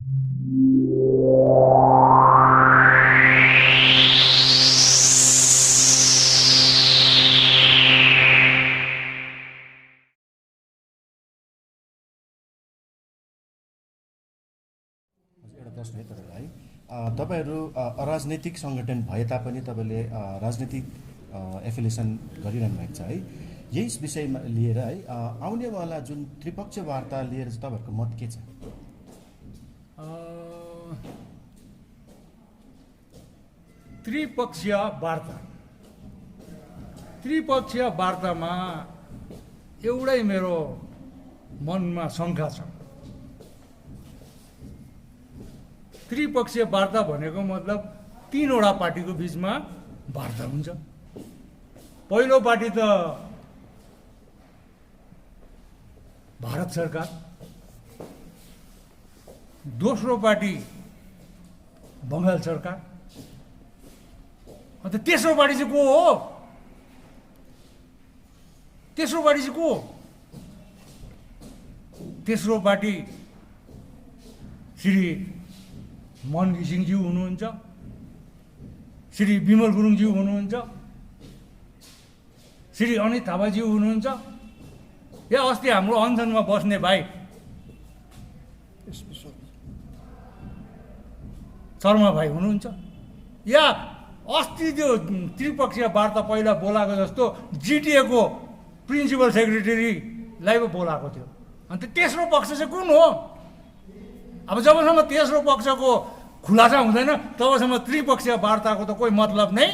प्रश्न है तपाईँलाई तपाईँहरू अराजनैतिक सङ्गठन भए तापनि तपाईँले राजनीतिक एफिलिएसन गरिरहनु भएको छ है यही विषयमा लिएर है आउनेवाला जुन त्रिपक्ष वार्ता लिएर तपाईँहरूको मत के छ? त्रिपक्षीय वार्तामा एउटै मेरो मनमा शङ्का छ। त्रिपक्षीय वार्ता भनेको मतलब तीनवटा पार्टीको बीचमा वार्ता हुन्छ। पहिलो पार्टी त भारत सरकार, दोस्रो पार्टी बङ्गाल सरकार, अन्त तेस्रो पार्टी चाहिँ को हो? तेस्रो पार्टी श्री मन घिसिङज्यू हुनुहुन्छ, श्री विमल गुरुङज्यू हुनुहुन्छ, श्री अनित थापाज्यू हुनुहुन्छ, या अस्ति हाम्रो अनसनमा बस्ने भाइ शर्मा भाइ हुनुहुन्छ, या अस्ति त्यो त्रिपक्षीय वार्ता पहिला बोलाएको जस्तो जिटिएको प्रिन्सिपल सेक्रेटरीलाई पो बोलाएको थियो। अन्त तेस्रो पक्ष चाहिँ कुन हो? अब जबसम्म तेस्रो पक्षको खुलासा हुँदैन तबसम्म त्रिपक्षीय वार्ताको त कोही मतलब नै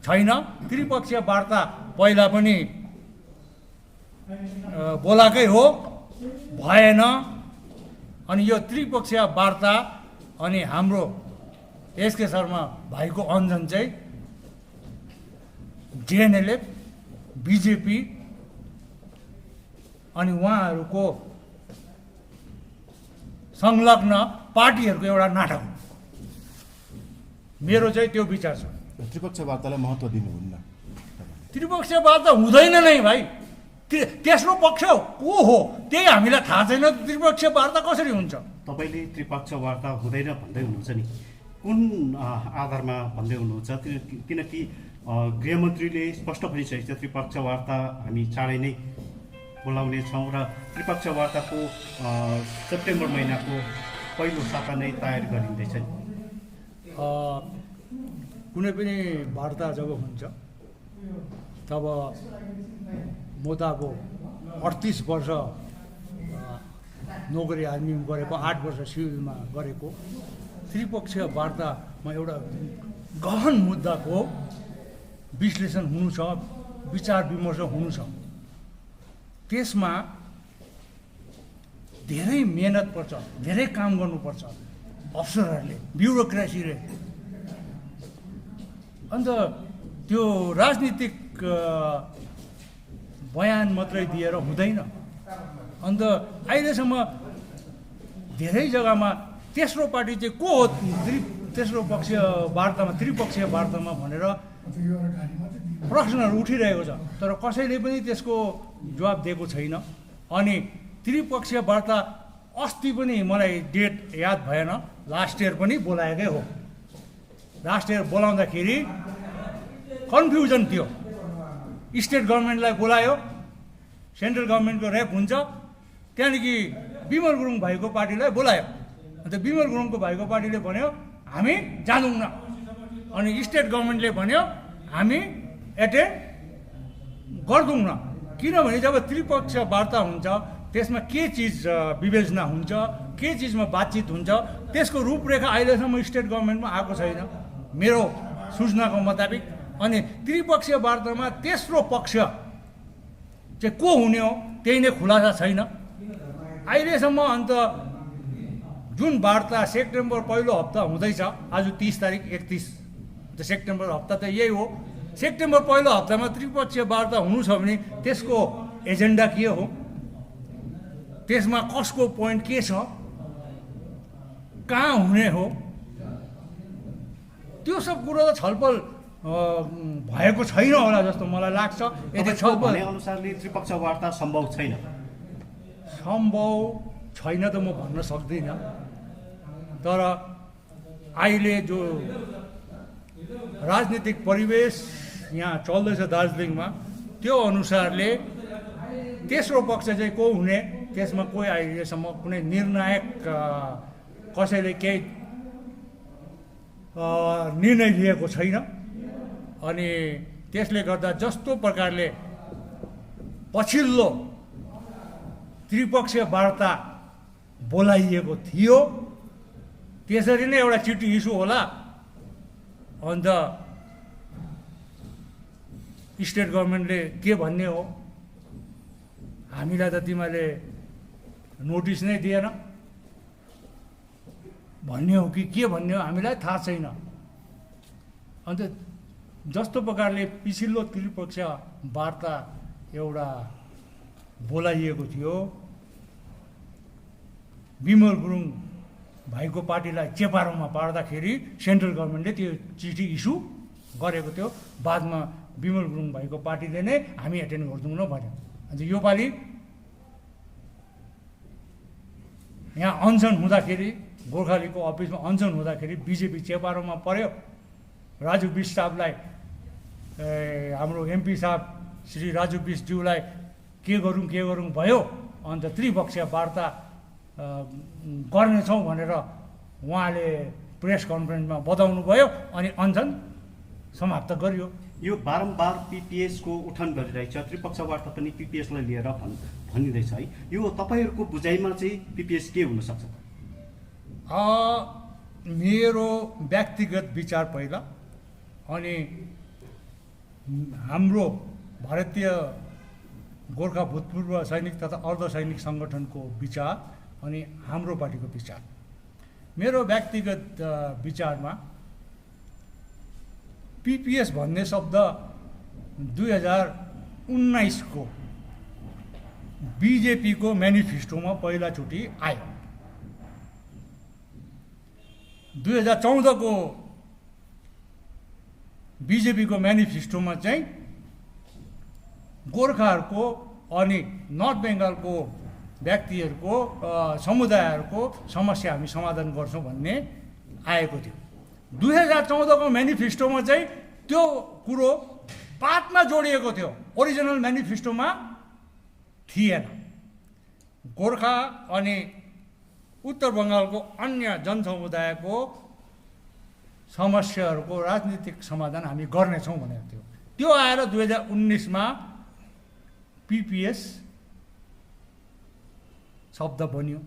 छैन। त्रिपक्षीय वार्ता पहिला पनि बोलाकै हो, भएन। अनि यो त्रिपक्षीय वार्ता अनि हाम्रो एसके शर्मा भाइको अञ्जन चाहिँ जेएनएलएफ, बिजेपी अनि उहाँहरूको संलग्न पार्टीहरूको एउटा नाटक हो। मेरो चाहिँ त्यो विचार छ। त्रिपक्ष वार्तालाई महत्त्व दिनुहुन्न? त्रिपक्षीय वार्ता हुँदैन नै भाइ। तेस्रो पक्ष को हो त्यही हामीलाई थाहा छैन। त्रिपक्षीय वार्ता कसरी हुन्छ? तपाईँले त्रिपक्ष वार्ता हुँदैन भन्दै हुनुहुन्छ नि, कुन आधारमा भन्दै हुनुहुन्छ? किनकि गृहमन्त्रीले स्पष्ट भनिसकेको छ त्रिपक्ष वार्ता हामी चाँडै नै बोलाउने छौँ र त्रिपक्ष वार्ताको सेप्टेम्बर महिनाको पहिलो साता नै तयार गरिँदैछ। कुनै पनि वार्ता जब हुन्छ तब म त अब 38 वर्ष नोकरी आर्मी गरेको, 8 वर्ष सिभिलमा गरेको, त्रिपक्षीय वार्तामा एउटा गहन मुद्दाको विश्लेषण हुनु छ, विचार विमर्श हुनु छ। त्यसमा धेरै मेहनत पर्छ, धेरै काम गर्नुपर्छ अफसरहरूले, ब्युरोक्रेसीले। अन्त त्यो राजनीतिक बयान मात्रै दिएर हुँदैन। अन्त अहिलेसम्म धेरै जग्गामा तेस्रो पार्टी चाहिँ को हो तेस्रो पक्षीय वार्तामा, त्रिपक्षीय वार्तामा भनेर प्रश्नहरू उठिरहेको छ, तर कसैले पनि त्यसको जवाब दिएको छैन। अनि त्रिपक्षीय वार्ता अस्ति पनि मलाई डेट याद भएन, लास्ट इयर पनि बोलाएकै हो। लास्ट इयर बोलाउँदाखेरि कन्फ्युजन थियो। स्टेट गभर्मेन्टलाई बोलायो, सेन्ट्रल गभर्मेन्टको रेप हुन्छ, त्यहाँदेखि विमल गुरुङ भाइको पार्टीलाई बोलायो। अन्त विमल गुरुङको भाइको पार्टीले भन्यो हामी जाँदैनौँ, अनि स्टेट गभर्मेन्टले भन्यो हामी एटेन्ड गर्दैनौँ। किनभने जब त्रिपक्षीय वार्ता हुन्छ त्यसमा के चिज विवेचना हुन्छ, के चिजमा बातचित हुन्छ, त्यसको रूपरेखा अहिलेसम्म स्टेट गभर्मेन्टमा आएको छैन मेरो सूचनाको मुताबिक। अनि त्रिपक्षीय वार्तामा तेस्रो पक्ष चाहिँ को हुने हो त्यही नै खुलासा छैन अहिलेसम्म। अन्त जुन वार्ता सेप्टेम्बर पहिलो हप्ता हुँदैछ, आज 30 तारिक 31 सेप्टेम्बर हप्ता त यही हो। सेप्टेम्बर पहिलो हप्तामा त्रिपक्षीय वार्ता हुनु छ भने त्यसको एजेन्डा के हो, त्यसमा कसको पोइन्ट के छ, कहाँ हुने हो, त्यो सब कुरो त छलफल भएको छैन होला जस्तो मलाई लाग्छ। यदि छलफल अनुसारले त्रिपक्ष वार्ता सम्भव छैन? सम्भव छैन त म भन्न सक्दिनँ। तर अहिले जो राजनीतिक परिवेश यहाँ चल्दैछ दार्जिलिङमा त्यो अनुसारले तेस्रो पक्ष चाहिँ को हुने त्यसमा कोही अहिलेसम्म कुनै निर्णायक कसैले केही निर्णय लिएको छैन। अनि त्यसले गर्दा जस्तो प्रकारले पछिल्लो त्रिपक्षीय वार्ता बोलाइएको थियो त्यसरी नै एउटा चिठी इस्यु होला। अन्त स्टेट गभर्मेन्टले के भन्ने हो, हामीलाई त तिमीले नोटिस नै दिएन भन्ने हो कि के भन्ने हो हामीलाई थाहा छैन। अन्त जस्तो प्रकारले पछिल्लो त्रिपक्षीय वार्ता एउटा बोलाइएको थियो, विमल गुरुङ भाइको पार्टीलाई चेपारोमा पार्दाखेरि सेन्ट्रल गभर्मेन्टले त्यो चिठी इस्यु गरेको थियो। बादमा विमल गुरुङ भाइको पार्टीले नै हामी एटेन्ड गर्दैनौँ भन्यो। अन्त योपालि यहाँ अनसन हुँदाखेरि गोर्खालीको अफिसमा अनसन हुँदाखेरि बिजेपी चेपारोमा पर्यो। राजु बिस्ट साहबलाई हाम्रो एमपी साहब श्री राजु बिस्टज्यूलाई के गरौँ भयो। अन्त त्रिपक्षीय वार्ता गर्नेछौँ भनेर उहाँले प्रेस कन्फरेन्समा बताउनु भयो अनि अनसन समाप्त गरियो। यो बारम्बार पिपिएसको उठान गरिरहेछ, त्रिपक्ष वार्ता पनि पिपिएसलाई लिएर भनिँदैछ है। यो तपाईँहरूको बुझाइमा चाहिँ पिपिएस के हुनसक्छ? मेरो व्यक्तिगत विचार पहिला, अनि हाम्रो भारतीय गोर्खा भूतपूर्व सैनिक तथा अर्धसैनिक सङ्गठनको विचार अनि हाम्रो पार्टीको विचार। मेरो व्यक्तिगत विचारमा पिपिएस भन्ने शब्द 2019 को बिजेपीको म्यानिफेस्टोमा पहिलाचोटि आयो। 2014 को बिजेपीको म्यानिफेस्टोमा चाहिँ गोर्खाहरूको अनि नर्थ बेङ्गालको व्यक्तिहरूको समुदायहरूको समस्या हामी समाधान गर्छौँ भन्ने आएको थियो। 2014 को म्यानिफेस्टोमा चाहिँ त्यो कुरो बादमा जोडिएको थियो, ओरिजिनल म्यानिफेस्टोमा थिएन। गोर्खा अनि उत्तर बङ्गालको अन्य जनसमुदायको समस्याहरूको राजनीतिक समाधान हामी गर्नेछौँ भनेको थियो। त्यो आएर 2019 मा पिपिएस शब्द बन्यो।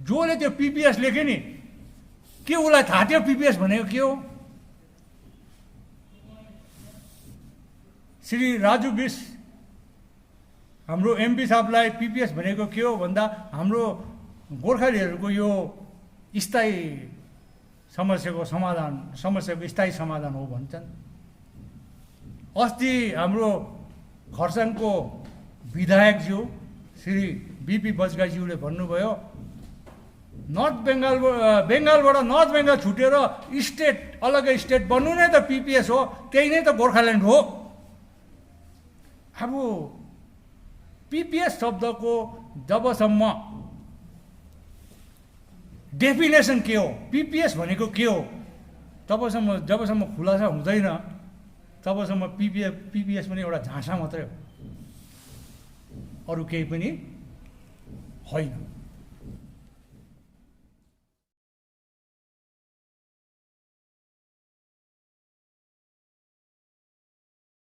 जसले त्यो पिपिएस लेख्यो नि, के उसलाई थाहा थियो पिपिएस भनेको के हो? श्री राजु बिस हाम्रो एमपी साहबलाई पिपिएस भनेको के हो भन्दा हाम्रो गोर्खालीहरूको यो स्थायी समस्याको स्थायी समाधान हो भन्छन्। अस्ति हाम्रो खरसाङको विधायकज्यू श्री बिपी बजगाईज्यूले भन्नुभयो नर्थ बेङ्गालबाट नर्थ बेङ्गाल छुटेर स्टेट अलग्गै स्टेट बन्नु नै त पिपिएस हो, त्यही नै त गोर्खाल्यान्ड हो। अब पिपिएस शब्दको जबसम्म डेफिनेसन के हो, पिपिएस भनेको के हो, जबसम्म खुलासा हुँदैन तबसम्म पिपिएस पनि एउटा झाँसा मात्रै हो, अरू केही पनि होइन।